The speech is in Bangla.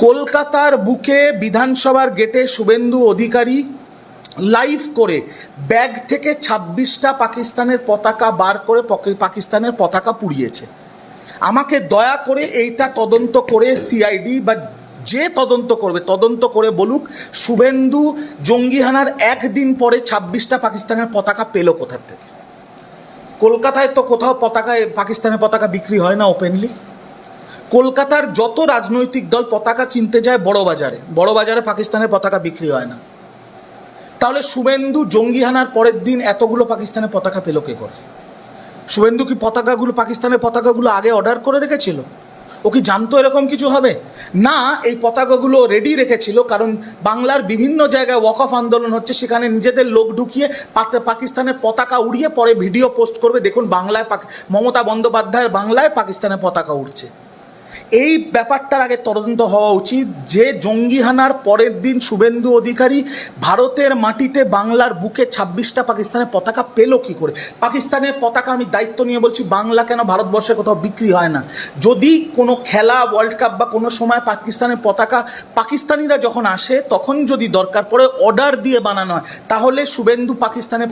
কলকাতার বুকে বিধানসভার গেটে শুভেন্দু অধিকারী লাইভ করে ব্যাগ থেকে ২৬টা পাকিস্তানের পতাকা বার করে পাকিস্তানের পতাকা পুড়িয়েছে। আমাকে দয়া করে এইটা তদন্ত করে সিআইডি বা যে তদন্ত করবে তদন্ত করে বলুক শুভেন্দু জঙ্গিহানার একদিন পরে ২৬টা পাকিস্তানের পতাকা পেল কোথার থেকে। কলকাতায় তো কোথাও পাকিস্তানের পতাকা বিক্রি হয় না ওপেনলি। কলকাতার যত রাজনৈতিক দল পতাকা কিনতে যায় বড় বাজারে পাকিস্তানের পতাকা বিক্রি হয় না। তাহলে শুভেন্দু জঙ্গিহানার পরের দিন এতগুলো পাকিস্তানের পতাকা পেল কে করে? শুভেন্দু কি পাকিস্তানের পতাকাগুলো আগে অর্ডার করে রেখেছিল? ও কি জানতো এরকম কিছু হবে? না, এই পতাকাগুলো রেডি রেখেছিল কারণ বাংলার বিভিন্ন জায়গায় ওয়াকফ আন্দোলন হচ্ছে, সেখানে নিজেদের লোক ঢুকিয়ে পাকিস্তানের পতাকা উড়িয়ে পরে ভিডিও পোস্ট করবে, দেখুন বাংলায় মমতা বন্দ্যোপাধ্যায়ের বাংলায় পাকিস্তানের পতাকা উড়ছে। এই ব্যাপারটার আগে তদন্ত হওয়া উচিত যে জঙ্গিহানার পরের দিন শুভেন্দু অধিকারী ভারতের মাটিতে বাংলার বুকে ২৬টা পাকিস্তানের পতাকা পেল কি করে। পাকিস্তানের পতাকা, আমি দায়িত্ব নিয়ে বলছি, বাংলা কেন ভারতবর্ষে কোথাও বিক্রি হয় না। যদি কোনো খেলা, ওয়ার্ল্ড কাপ বা কোনো সময় পাকিস্তানের পতাকা পাকিস্তানিরা যখন আসে তখন যদি দরকার পড়ে অর্ডার দিয়ে বানানো হয়, তাহলে শুভেন্দু পাকিস্তানের